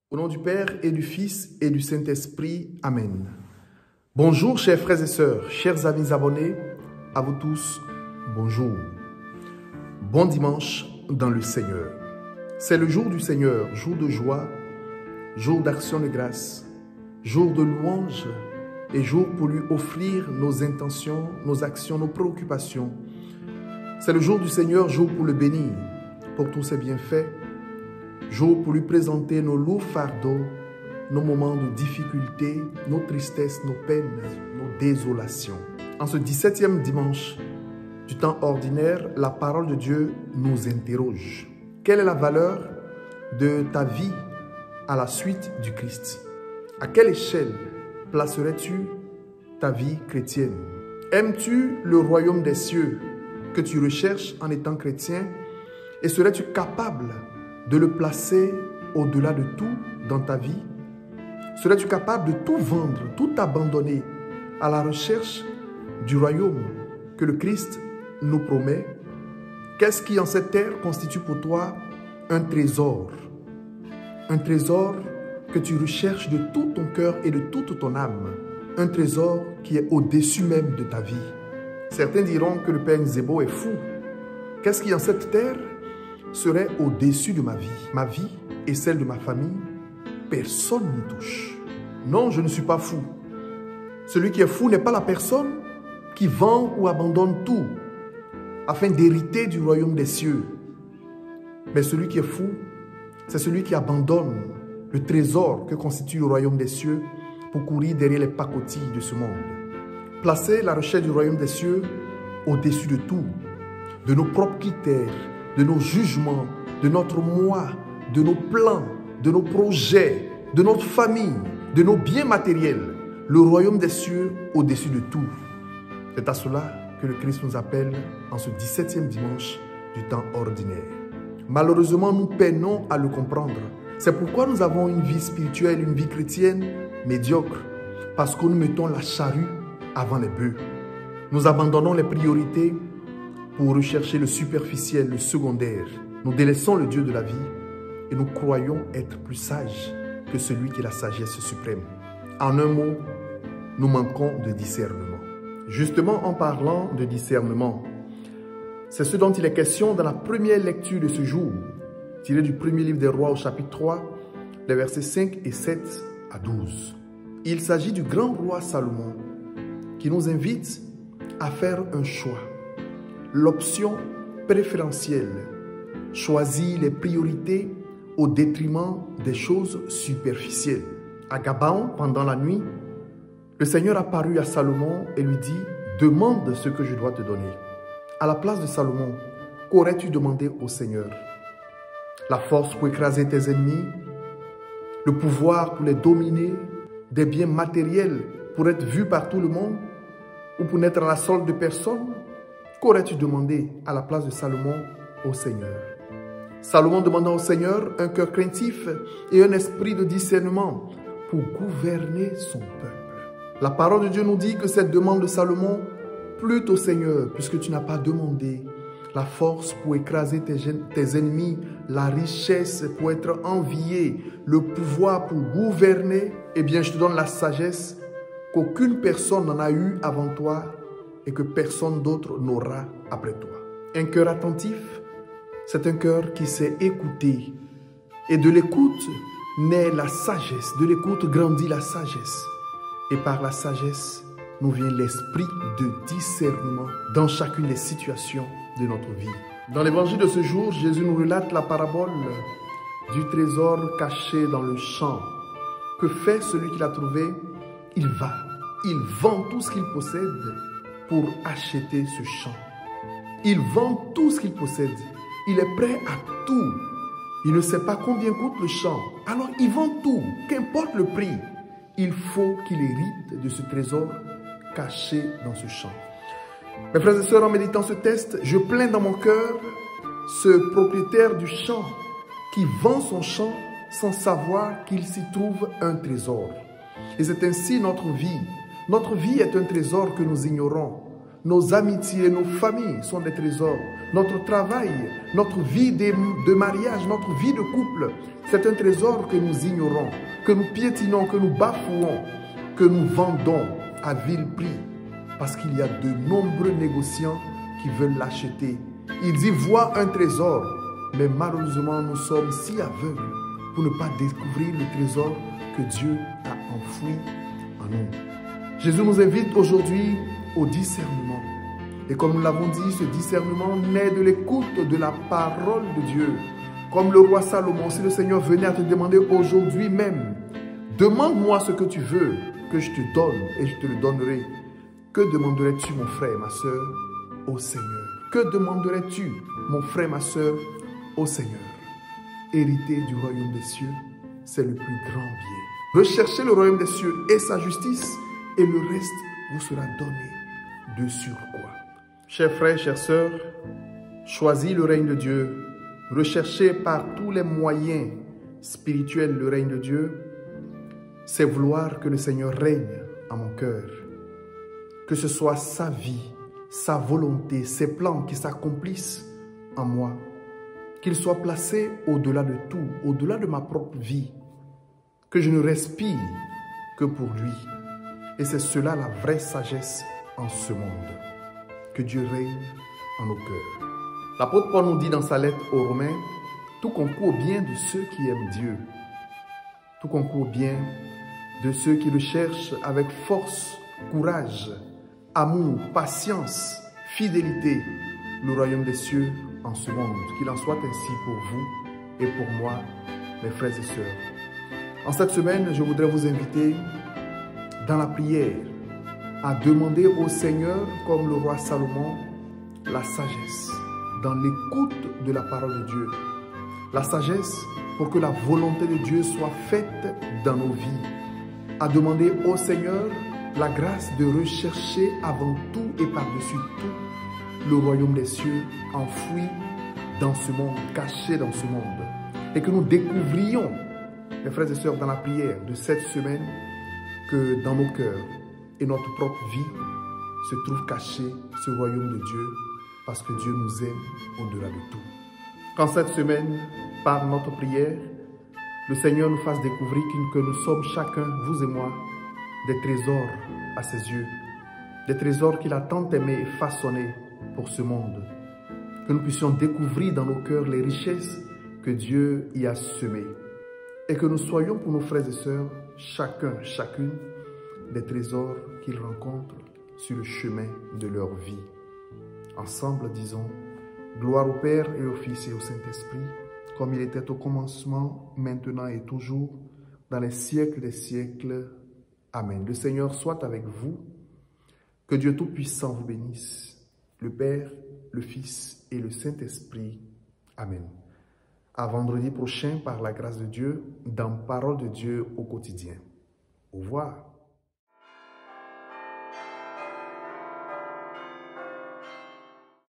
Au nom du Père et du Fils et du Saint-Esprit. Amen. Bonjour chers frères et sœurs, chers amis abonnés, à vous tous, bonjour. Bon dimanche dans le Seigneur. C'est le jour du Seigneur, jour de joie, jour d'action de grâce, jour de louange et jour pour lui offrir nos intentions, nos actions, nos préoccupations. C'est le jour du Seigneur, jour pour le bénir, pour tous ses bienfaits, jour pour lui présenter nos lourds fardeaux, nos moments de difficulté, nos tristesses, nos peines, nos désolations. En ce 17e dimanche du temps ordinaire, la parole de Dieu nous interroge. Quelle est la valeur de ta vie à la suite du Christ? À quelle échelle placerais-tu ta vie chrétienne? Aimes-tu le royaume des cieux que tu recherches en étant chrétien et serais-tu capable de le placer au-delà de tout dans ta vie? Serais-tu capable de tout vendre, tout abandonner à la recherche du royaume que le Christ nous promet? Qu'est-ce qui en cette terre constitue pour toi un trésor? Un trésor que tu recherches de tout ton cœur et de toute ton âme. Un trésor qui est au-dessus même de ta vie. Certains diront que le Père Nzebo est fou. Qu'est-ce qui en cette terre serait au-dessus de ma vie? Ma vie et celle de ma famille, personne n'y touche. Non, je ne suis pas fou. Celui qui est fou n'est pas la personne qui vend ou abandonne tout afin d'hériter du royaume des cieux. Mais celui qui est fou, c'est celui qui abandonne le trésor que constitue le royaume des cieux pour courir derrière les pacotilles de ce monde. Placer la recherche du royaume des cieux au-dessus de tout, de nos propres critères, de nos jugements, de notre moi, de nos plans, de nos projets, de notre famille, de nos biens matériels, le royaume des cieux au-dessus de tout. C'est à cela que le Christ nous appelle en ce 17e dimanche du temps ordinaire. Malheureusement, nous peinons à le comprendre. C'est pourquoi nous avons une vie spirituelle, une vie chrétienne médiocre, parce que nous mettons la charrue avant les bœufs. Nous abandonnons les priorités pour rechercher le superficiel, le secondaire. Nous délaissons le Dieu de la vie et nous croyons être plus sages que celui qui est la sagesse suprême. En un mot, nous manquons de discernement. Justement, en parlant de discernement, c'est ce dont il est question dans la première lecture de ce jour, tirée du premier livre des Rois au chapitre 3, les versets 5 et 7 à 12. Il s'agit du grand roi Salomon qui nous invite à faire un choix. L'option préférentielle, choisir les priorités au détriment des choses superficielles. À Gabaon, pendant la nuit, le Seigneur apparut à Salomon et lui dit « Demande ce que je dois te donner. » À la place de Salomon, qu'aurais-tu demandé au Seigneur? La force pour écraser tes ennemis, le pouvoir pour les dominer, des biens matériels pour être vus par tout le monde ou pour n'être à la solde de personne? Qu'aurais-tu demandé à la place de Salomon au Seigneur? Salomon demanda au Seigneur un cœur craintif et un esprit de discernement pour gouverner son peuple. La parole de Dieu nous dit que cette demande de Salomon plut au Seigneur, puisque tu n'as pas demandé la force pour écraser tes ennemis, la richesse pour être envié, le pouvoir pour gouverner. Eh bien, je te donne la sagesse qu'aucune personne n'en a eu avant toi et que personne d'autre n'aura après toi. Un cœur attentif, c'est un cœur qui sait écouter. Et de l'écoute naît la sagesse. De l'écoute grandit la sagesse. Et par la sagesse, nous vient l'esprit de discernement dans chacune des situations de notre vie. Dans l'évangile de ce jour, Jésus nous relate la parabole du trésor caché dans le champ. Que fait celui qui l'a trouvé? Il va, il vend tout ce qu'il possède pour acheter ce champ. Il vend tout ce qu'il possède. Il est prêt à tout. Il ne sait pas combien coûte le champ. Alors il vend tout, qu'importe le prix. Il faut qu'il hérite de ce trésor caché dans ce champ. Mes frères et sœurs, en méditant ce texte, je plains dans mon cœur ce propriétaire du champ qui vend son champ sans savoir qu'il s'y trouve un trésor. Et c'est ainsi notre vie. Notre vie est un trésor que nous ignorons. Nos amitiés, nos familles sont des trésors. notre travail, notre vie de mariage, notre vie de couple. C'est un trésor que nous ignorons, que nous piétinons, que nous bafouons, que nous vendons à vil prix. Parce qu'il y a de nombreux négociants qui veulent l'acheter. Ils y voient un trésor, mais malheureusement nous sommes si aveugles pour ne pas découvrir le trésor que Dieu a enfoui en nous. Jésus nous invite aujourd'hui au discernement. Et comme nous l'avons dit, ce discernement naît de l'écoute de la parole de Dieu. Comme le roi Salomon, si le Seigneur venait à te demander aujourd'hui même, demande-moi ce que tu veux, que je te donne et je te le donnerai. Que demanderais-tu, mon frère, ma soeur, au Seigneur? Que demanderais-tu, mon frère, ma soeur, au Seigneur? Hériter du royaume des cieux, c'est le plus grand bien. Recherchez le royaume des cieux et sa justice, et le reste vous sera donné de surcroît. Chers frères, chères sœurs, choisis le règne de Dieu. Recherchez par tous les moyens spirituels le règne de Dieu. C'est vouloir que le Seigneur règne en mon cœur. Que ce soit sa vie, sa volonté, ses plans qui s'accomplissent en moi. Qu'il soit placé au-delà de tout, au-delà de ma propre vie. Que je ne respire que pour lui. Et c'est cela la vraie sagesse en ce monde. Que Dieu règne en nos cœurs. L'apôtre Paul nous dit dans sa lettre aux Romains, tout concourt au bien de ceux qui aiment Dieu. Tout concourt au bien de ceux qui le cherchent avec force, courage, amour, patience, fidélité, le royaume des cieux en ce monde. Qu'il en soit ainsi pour vous et pour moi, mes frères et sœurs. En cette semaine, je voudrais vous inviter dans la prière à demander au Seigneur, comme le roi Salomon, la sagesse dans l'écoute de la parole de Dieu. La sagesse pour que la volonté de Dieu soit faite dans nos vies. À demander au Seigneur la grâce de rechercher avant tout et par-dessus tout le royaume des cieux enfoui dans ce monde, caché dans ce monde. Et que nous découvrions, mes frères et sœurs, dans la prière de cette semaine, que dans nos cœurs et notre propre vie se trouve caché ce royaume de Dieu parce que Dieu nous aime au-delà de tout. Qu'en cette semaine, par notre prière, le Seigneur nous fasse découvrir que nous sommes chacun, vous et moi, des trésors à ses yeux, des trésors qu'il a tant aimés et façonnés pour ce monde. Que nous puissions découvrir dans nos cœurs les richesses que Dieu y a semées. Et que nous soyons pour nos frères et sœurs, chacun, chacune, des trésors qu'ils rencontrent sur le chemin de leur vie. Ensemble, disons, gloire au Père et au Fils et au Saint-Esprit, comme il était au commencement, maintenant et toujours, dans les siècles des siècles. Amen. Le Seigneur soit avec vous. Que Dieu Tout-Puissant vous bénisse, le Père, le Fils et le Saint-Esprit. Amen. À vendredi prochain, par la grâce de Dieu, dans Parole de Dieu au quotidien. Au revoir.